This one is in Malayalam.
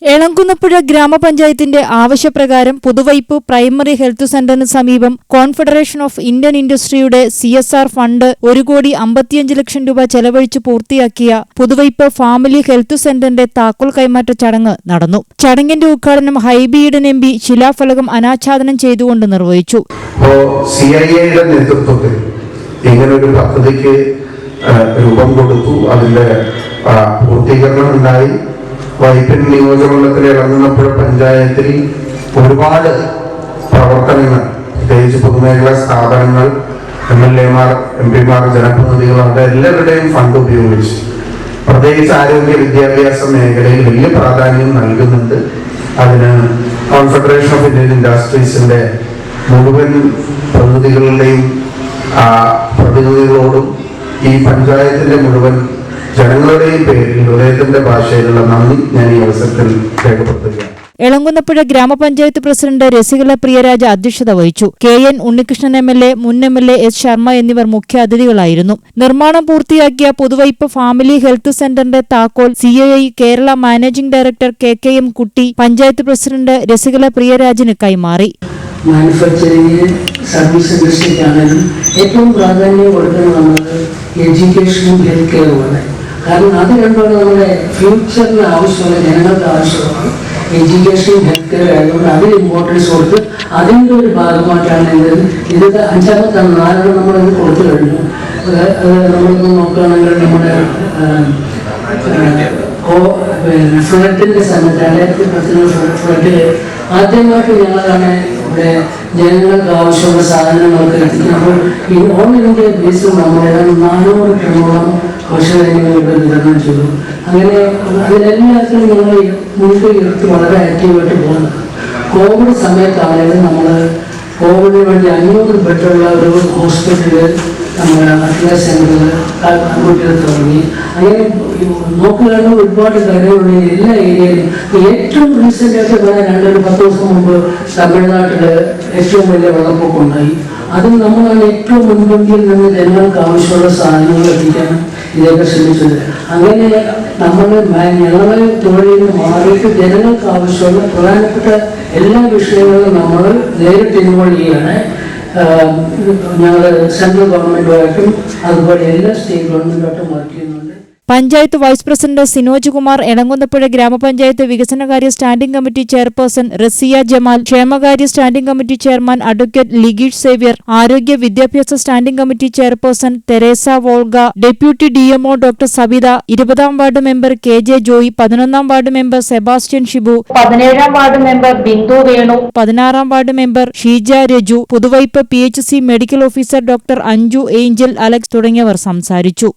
എളങ്കുന്നപ്പുഴ ഗ്രാമപഞ്ചായത്തിന്റെ ആവശ്യപ്രകാരം പുതുവൈപ്പ് പ്രൈമറി ഹെൽത്ത് സെന്ററിന് സമീപം കോൺഫെഡറേഷൻ ഓഫ് ഇന്ത്യൻ ഇൻഡസ്ട്രിയുടെ CSR ഫണ്ട് 1,55,00,000 രൂപ ചെലവഴിച്ച് പൂർത്തിയാക്കിയ പുതുവൈപ്പ് ഫാമിലി ഹെൽത്ത് സെന്ററിന്റെ താക്കോൽ കൈമാറ്റ ചടങ്ങ് നടന്നു. ചടങ്ങിന്റെ ഉദ്ഘാടനം ഹൈബി ഈഡൻ MP ശിലാഫലകം അനാച്ഛാദനം ചെയ്തുകൊണ്ട് നിർവഹിച്ചു. CIAയുടെ നേതൃത്വത്തിൽ ഇങ്ങനൊരു പദ്ധതിക്ക് രൂപം കൊടുത്തു. അതിന്റെ പൂർത്തീകരണം ഉണ്ടായി. വൈപ്പിൻ നിയോജകമണ്ഡലത്തിലെ ഇളങ്ങുന്നപ്പുഴ പഞ്ചായത്തിൽ ഒരുപാട് പ്രവർത്തനങ്ങൾ, പ്രത്യേകിച്ച് പൊതുമേഖലാ സ്ഥാപനങ്ങൾ, MLA-മാർ, MP-മാർ, ജനപ്രതിനിധികൾ, അവരുടെ എല്ലാവരുടെയും ഫണ്ട് ഉപയോഗിച്ച് പ്രത്യേകിച്ച് ആരോഗ്യ വിദ്യാഭ്യാസ മേഖലയിൽ വലിയ പ്രാധാന്യം നൽകുന്നുണ്ട്. അതിന് കോൺഫെഡറേഷൻ ഓഫ് ഇന്ത്യൻ ഇൻഡസ്ട്രീസിന്റെ മുഴുവൻ പ്രതിനിധികളോടും ഈ പഞ്ചായത്തിന്റെ മുഴുവൻ ജനങ്ങളുടെയും പേരിൽ ഹൃദയത്തിന്റെ ഭാഷയിലുള്ള നന്ദി ഞാൻ ഈ അവസരത്തിൽ രേഖപ്പെടുത്തുകയാണ്. എളങ്കുന്നപ്പുഴ ഗ്രാമപഞ്ചായത്ത് പ്രസിഡന്റ് രസികല പ്രിയരാജ അധ്യക്ഷത വഹിച്ചു. KN ഉണ്ണികൃഷ്ണൻ MLA, മുൻ MLA S ശർമ്മ എന്നിവർ മുഖ്യാതിഥികളായിരുന്നു. നിർമ്മാണം പൂർത്തിയാക്കിയ പുതുവൈപ്പ് ഫാമിലി ഹെൽത്ത് സെന്ററിന്റെ താക്കോൽ CII Kerala managing director KM കുട്ടി പഞ്ചായത്ത് പ്രസിഡന്റ് രസികല പ്രിയരാജിന് കൈമാറി. മാനുഫാക്ചറിംഗ്, സർവീസ് ഇൻഡസ്ട്രിക്കാണെങ്കിലും ഏറ്റവും പ്രാധാന്യം കൊടുക്കുന്നത് നമ്മൾ എഡ്യൂക്കേഷനും ഹെൽത്ത് കെയറുമാണ്. കാരണം അത് രണ്ടുമാണ് നമ്മുടെ ഫ്യൂച്ചറിന് ആവശ്യമുള്ള, ജനങ്ങൾക്ക് ആവശ്യമാണ്. എഡ്യൂക്കേഷനും ഹെൽത്ത് കെയർ ആയതുകൊണ്ട് അതിന് ഇമ്പോർട്ടൻസ് കൊടുത്ത് അതിൻ്റെ ഒരു ഭാഗമായിട്ടാണ് ഇത് 5ാമത്തെ 4 നമ്മളിത് കൊടുത്തു കഴിഞ്ഞു. അത് നമ്മളിപ്പോൾ നോക്കുകയാണെങ്കിൽ നമ്മുടെ ഫ്ലഡിന്റെ സമയത്ത് 2010 ഫ്ലഡിൽ ആദ്യമായിട്ട് ഞങ്ങളാണ് ഇവിടെ ജനങ്ങൾക്ക് ആവശ്യമുള്ള സാധനങ്ങളൊക്കെ എത്തിക്കുന്നത്. ഈ ഓൾ ഇന്ത്യ ബേസിൽ നമ്മൾ ഏതാണ്ട് 400 ടണ്ണോളം ഭക്ഷ്യധാന്യങ്ങൾ ഇവിടെ വിതരണം ചെയ്തു. അങ്ങനെ അതിലെല്ലാത്തിനും ഞങ്ങൾ മുൻകൈയെടുത്ത് വളരെ ആക്റ്റീവായിട്ട് പോകുന്നത്. കോവിഡ് സമയത്താണെങ്കിലും നമ്മൾ കോവിഡിന് വേണ്ടി 500 ബെഡുള്ള ഒരു ഹോസ്പിറ്റല് നമ്മുടെ അത്യാവശ്യ സെന്ററിൽ കുട്ടികൾ തുടങ്ങി. അങ്ങനെ നോക്കുകയാണെങ്കിൽ ഒരുപാട് കാര്യങ്ങളുള്ള എല്ലാ ഏരിയയിലും. ഏറ്റവും റീസെൻ്റായിട്ട് പറയാൻ 10 ദിവസം മുമ്പ് തമിഴ്നാട്ടിൽ ഏറ്റവും വലിയ വെള്ളപ്പൊക്കം ഉണ്ടായി. അതിൽ നമ്മളാണ് ഏറ്റവും മുൻപന്തിയിൽ നിന്ന് ജനങ്ങൾക്ക് ആവശ്യമുള്ള സാധനങ്ങൾ എത്തിക്കാൻ ഇതൊക്കെ ശ്രമിച്ചത്. അങ്ങനെ ഞങ്ങളെ തൊഴിലിൽ മാറിയിട്ട് ജനങ്ങൾക്ക് ആവശ്യമുള്ള പ്രധാനപ്പെട്ട എല്ലാ വിഷയങ്ങളും നമ്മൾ നേരിട്ട് ഇൻവോൾവ് ചെയ്യാണ്. ഞങ്ങൾ സെൻട്രൽ ഗവൺമെന്റുമായിട്ടും അതുപോലെ എല്ലാ സ്റ്റേറ്റ് ഗവൺമെന്റുമായിട്ടും വർക്ക് ചെയ്യുന്നുണ്ട്. പഞ്ചായത്ത് വൈസ് പ്രസിഡന്റ് സിനോജ് കുമാർ, എളങ്കുന്നപ്പുഴ ഗ്രാമപഞ്ചായത്ത് വികസനകാര്യ standing committee chairperson Raziya Jamal, ക്ഷേമകാര്യ standing committee chairman advocate Ligeesh Xavier, ആരോഗ്യ വിദ്യാഭ്യാസ standing committee chairperson Teresa Volga, deputy DMO doctor Sabitha, 20ാം വാർഡ് മെമ്പർ KJ ജോയി, 11ാം വാർഡ് മെമ്പർ സെബാസ്റ്റ്യൻ ഷിബു, 17ാം വാർഡ് മെമ്പർ ബിന്ദു വേണു, 16ാം ward member Sheeja Raju, Puthuvype PHC medical officer doctor Anju Angel Alex തുടങ്ങിയവർ സംസാരിച്ചു.